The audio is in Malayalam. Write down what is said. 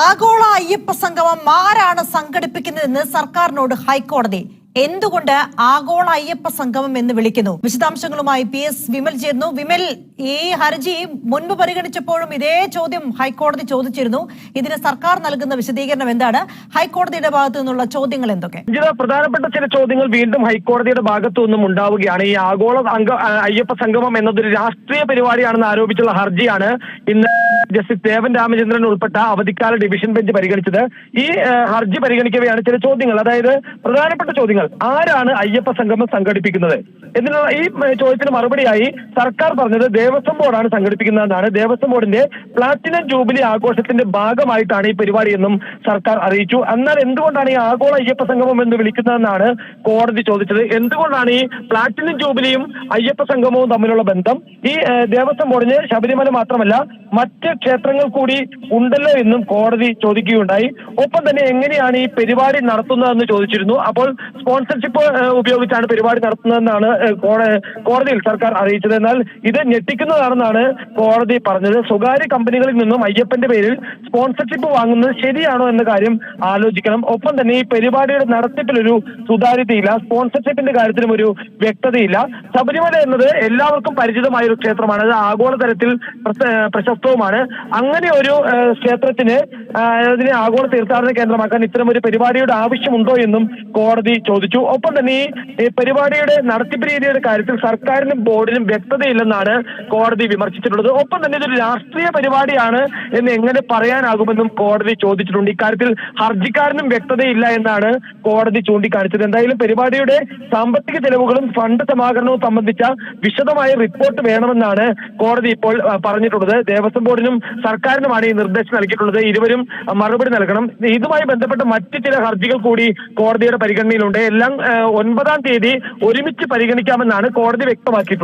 ആഗോള അയ്യപ്പ സംഗമം ആരാണ് സംഘടിപ്പിക്കുന്നതെന്ന് സർക്കാരിനോട് ഹൈക്കോടതി. എന്തുകൊണ്ട് ആഗോള അയ്യപ്പ സംഗമം എന്ന് വിളിക്കുന്നു? വിശദാംശങ്ങളുമായി PS വിമൽ ചേരുന്നു. വിമൽ, ഈ ഹർജി മുൻപ് പരിഗണിച്ചപ്പോഴും ഇതേ ചോദ്യം ഹൈക്കോടതി ചോദിച്ചിരുന്നു. ഇതിന് സർക്കാർ നൽകുന്ന വിശദീകരണം എന്താണ്? ഹൈക്കോടതിയുടെ ഭാഗത്തു നിന്നുള്ള ചോദ്യങ്ങൾ എന്തൊക്കെ? പ്രധാനപ്പെട്ട ചില ചോദ്യങ്ങൾ വീണ്ടും ഹൈക്കോടതിയുടെ ഭാഗത്തു നിന്നും ഉണ്ടാവുകയാണ്. ഈ ആഗോള അയ്യപ്പ സംഗമം എന്നതൊരു രാഷ്ട്രീയ പരിപാടിയാണെന്ന് ആരോപിച്ചുള്ള ഹർജിയാണ് ഇന്ന് ജസ്റ്റിസ് ദേവൻ രാമചന്ദ്രൻ ഉൾപ്പെട്ട അവധിക്കാല ഡിവിഷൻ ബെഞ്ച് പരിഗണിച്ചത്. ഈ ഹർജി പരിഗണിക്കവെയാണ് ചില ചോദ്യങ്ങൾ, അതായത് പ്രധാനപ്പെട്ട ചോദ്യങ്ങൾ. ആരാണ് അയ്യപ്പ സംഗമം സംഘടിപ്പിക്കുന്നത് എന്നുള്ള ഈ ചോദ്യത്തിന് മറുപടിയായി സർക്കാർ പറഞ്ഞത് ദേവസ്വം ബോർഡാണ് സംഘടിപ്പിക്കുന്നതെന്നാണ്. ദേവസ്വം ബോർഡിന്റെ പ്ലാറ്റിനം ജൂബിലി ആഘോഷത്തിന്റെ ഭാഗമായിട്ടാണ് ഈ പരിപാടിയെന്നും സർക്കാർ അറിയിച്ചു. എന്നാൽ എന്തുകൊണ്ടാണ് ഈ ആഗോള അയ്യപ്പ സംഗമം എന്ന് വിളിക്കുന്നതെന്നാണ് കോടതി ചോദിച്ചത്. എന്തുകൊണ്ടാണ് ഈ പ്ലാറ്റിനം ജൂബിലിയും അയ്യപ്പ സംഗമവും തമ്മിലുള്ള ബന്ധം? ഈ ദേവസ്വം ബോർഡിന് ശബരിമല മാത്രമല്ല മറ്റ് ക്ഷേത്രങ്ങൾ കൂടി ഉണ്ടല്ലോ എന്നും കോടതി ചോദിക്കുകയുണ്ടായി. ഒപ്പം തന്നെ എങ്ങനെയാണ് ഈ പരിപാടി നടത്തുന്നതെന്ന് ചോദിച്ചിരുന്നു. അപ്പോൾ സ്പോൺസർഷിപ്പ് ഉപയോഗിച്ചാണ് പരിപാടി നടത്തുന്നതെന്നാണ് കോടതിയിൽ സർക്കാർ അറിയിച്ചത്. എന്നാൽ ഇത് ഞെട്ടിക്കുന്നതാണെന്നാണ് കോടതി പറഞ്ഞത്. സ്വകാര്യ കമ്പനികളിൽ നിന്നും അയ്യപ്പന്റെ പേരിൽ സ്പോൺസർഷിപ്പ് വാങ്ങുന്നത് ശരിയാണോ എന്ന കാര്യം ആലോചിക്കണം. ഒപ്പം തന്നെ ഈ പരിപാടിയുടെ നടത്തിപ്പിലൊരു സുതാര്യതയില്ല, സ്പോൺസർഷിപ്പിന്റെ കാര്യത്തിലും ഒരു വ്യക്തതയില്ല. ശബരിമല എന്നത് എല്ലാവർക്കും പരിചിതമായ ഒരു ക്ഷേത്രമാണ്, അത് ആഗോളതലത്തിൽ പ്രശസ്തവുമാണ്. അങ്ങനെ ഒരു ക്ഷേത്രത്തിന് അതിനെ ആഗോള തീർത്ഥാടന കേന്ദ്രമാക്കാൻ ഇത്തരം ഒരു പരിപാടിയുടെ ആവശ്യമുണ്ടോ എന്നും കോടതി ചോദിച്ചു. ഒപ്പം തന്നെ ഈ പരിപാടിയുടെ നടത്തിപ്പ് രീതിയുടെ കാര്യത്തിൽ സർക്കാരിനും ബോർഡിനും വ്യക്തതയില്ലെന്നാണ് കോടതി വിമർശിച്ചിട്ടുള്ളത്. ഒപ്പം തന്നെ ഇതൊരു രാഷ്ട്രീയ പരിപാടിയാണ് എന്ന് എങ്ങനെ പറയാനാകുമെന്നും കോടതി ചോദിച്ചിട്ടുണ്ട്. ഇക്കാര്യത്തിൽ ഹർജിക്കാരനും വ്യക്തതയില്ല എന്നാണ് കോടതി ചൂണ്ടിക്കാണിച്ചത്. എന്തായാലും പരിപാടിയുടെ സാമ്പത്തിക ചെലവുകളും ഫണ്ട് സമാഹരണവും സംബന്ധിച്ച വിശദമായ റിപ്പോർട്ട് വേണമെന്നാണ് കോടതി ഇപ്പോൾ പറഞ്ഞിട്ടുള്ളത്. ദേവസ്വം ബോർഡിനും സർക്കാരിനുമാണ് ഈ നിർദ്ദേശം നൽകിയിട്ടുള്ളത്. ഇരുവരും മറുപടി നൽകണം. ഇതുമായി ബന്ധപ്പെട്ട് മറ്റ് ചില ഹർജികൾ കൂടി കോടതിയുടെ പരിഗണനയിലുണ്ട്. എല്ലാം 9-ാം തീയതി ഒരുമിച്ച് പരിഗണിക്കാമെന്നാണ് കോടതി വ്യക്തമാക്കിയിട്ടുള്ളത്.